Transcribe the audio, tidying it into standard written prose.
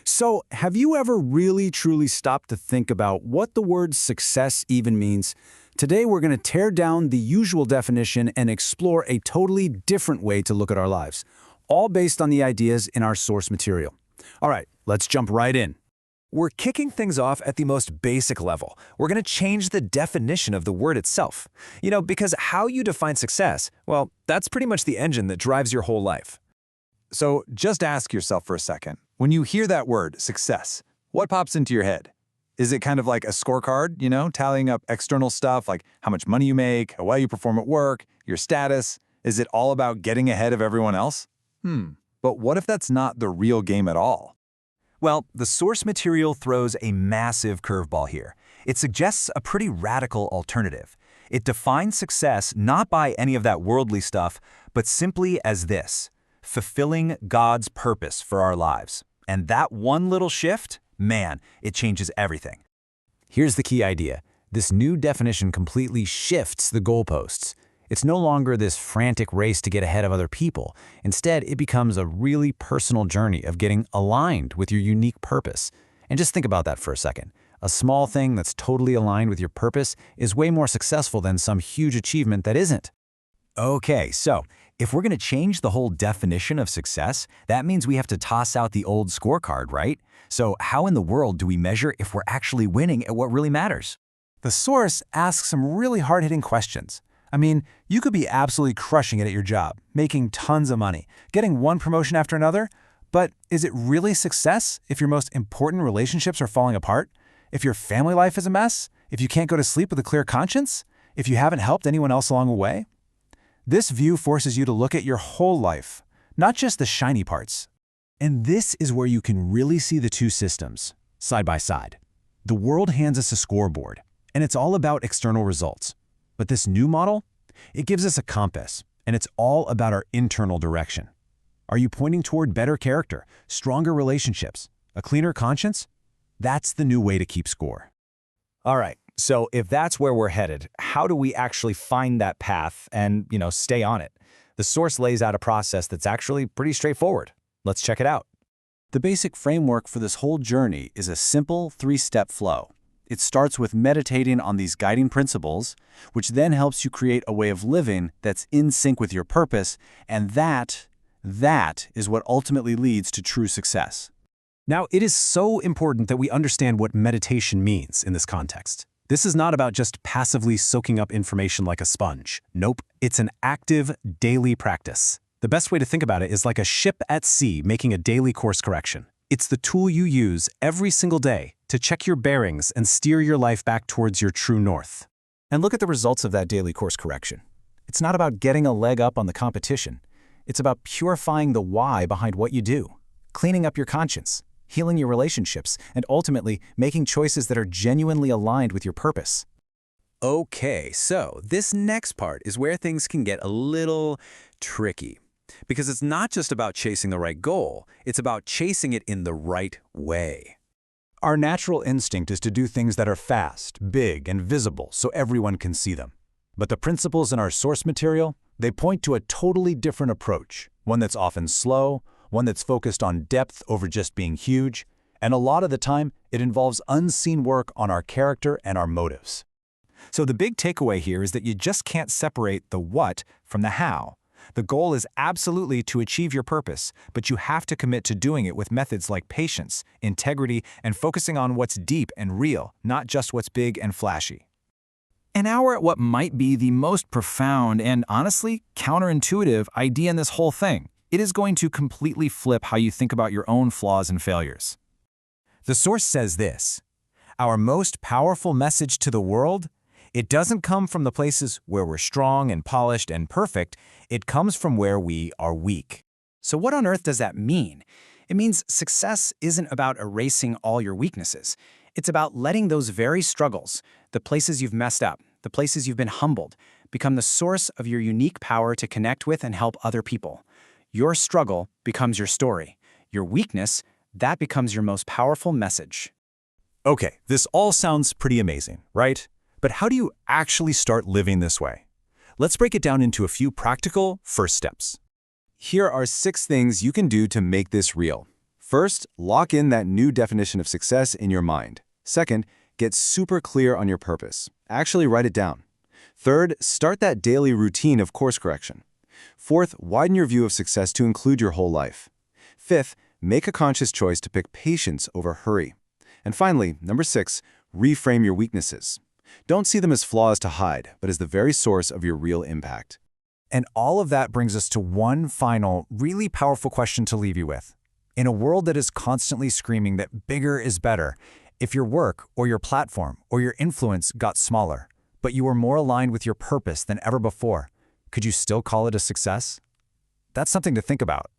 So, have you ever really truly stopped to think about what the word success even means? Today, we're going to tear down the usual definition and explore a totally different way to look at our lives, all based on the ideas in our source material. All right, let's jump right in. We're kicking things off at the most basic level. We're going to change the definition of the word itself. Because how you define success, well, that's pretty much the engine that drives your whole life. So just ask yourself for a second, when you hear that word, success, what pops into your head? Is it kind of like a scorecard, tallying up external stuff like how much money you make, how well you perform at work, your status? Is it all about getting ahead of everyone else? But what if that's not the real game at all? Well, the source material throws a massive curveball here. It suggests a pretty radical alternative. It defines success not by any of that worldly stuff, but simply as this: fulfilling God's purpose for our lives. And that one little shift, man, it changes everything. Here's the key idea. This new definition completely shifts the goalposts. It's no longer this frantic race to get ahead of other people. Instead, it becomes a really personal journey of getting aligned with your unique purpose. And just think about that for a second. A small thing that's totally aligned with your purpose is way more successful than some huge achievement that isn't. Okay, so if we're going to change the whole definition of success, that means we have to toss out the old scorecard, right? So how in the world do we measure if we're actually winning at what really matters? The source asks some really hard-hitting questions. I mean, you could be absolutely crushing it at your job, making tons of money, getting one promotion after another, but is it really success if your most important relationships are falling apart? If your family life is a mess? If you can't go to sleep with a clear conscience? If you haven't helped anyone else along the way? This view forces you to look at your whole life, not just the shiny parts. And this is where you can really see the two systems, side by side. The world hands us a scoreboard, and it's all about external results. But this new model, it gives us a compass, and it's all about our internal direction. Are you pointing toward better character, stronger relationships, a cleaner conscience? That's the new way to keep score. All right, so if that's where we're headed, how do we actually find that path and, stay on it? The source lays out a process that's actually pretty straightforward. Let's check it out. The basic framework for this whole journey is a simple three-step flow. It starts with meditating on these guiding principles, which then helps you create a way of living that's in sync with your purpose, and that is what ultimately leads to true success. Now, it is so important that we understand what meditation means in this context. This is not about just passively soaking up information like a sponge. Nope, it's an active, daily practice. The best way to think about it is like a ship at sea making a daily course correction. It's the tool you use every single day to check your bearings and steer your life back towards your true north. And look at the results of that daily course correction. It's not about getting a leg up on the competition. It's about purifying the why behind what you do, cleaning up your conscience, healing your relationships, and ultimately making choices that are genuinely aligned with your purpose. Okay, so this next part is where things can get a little tricky. Because it's not just about chasing the right goal, it's about chasing it in the right way. Our natural instinct is to do things that are fast, big, and visible so everyone can see them. But the principles in our source material, they point to a totally different approach, one that's often slow, one that's focused on depth over just being huge, and a lot of the time, it involves unseen work on our character and our motives. So the big takeaway here is that you just can't separate the what from the how. The goal is absolutely to achieve your purpose, but you have to commit to doing it with methods like patience, integrity, and focusing on what's deep and real, not just what's big and flashy. And now we're at what might be the most profound and honestly counterintuitive idea in this whole thing. It is going to completely flip how you think about your own flaws and failures. The source says this: our most powerful message to the world, it doesn't come from the places where we're strong and polished and perfect. It comes from where we are weak. So what on earth does that mean? It means success isn't about erasing all your weaknesses. It's about letting those very struggles, the places you've messed up, the places you've been humbled, become the source of your unique power to connect with and help other people. Your struggle becomes your story. Your weakness, that becomes your most powerful message. Okay, this all sounds pretty amazing, right? But how do you actually start living this way? Let's break it down into a few practical first steps. Here are 6 things you can do to make this real. First, lock in that new definition of success in your mind. Second, get super clear on your purpose. Actually write it down. Third, start that daily routine of course correction. Fourth, widen your view of success to include your whole life. Fifth, make a conscious choice to pick patience over hurry. And finally, number 6, reframe your weaknesses. Don't see them as flaws to hide, but as the very source of your real impact. And all of that brings us to one final, really powerful question to leave you with. In a world that is constantly screaming that bigger is better, if your work or your platform or your influence got smaller, but you were more aligned with your purpose than ever before, could you still call it a success? That's something to think about.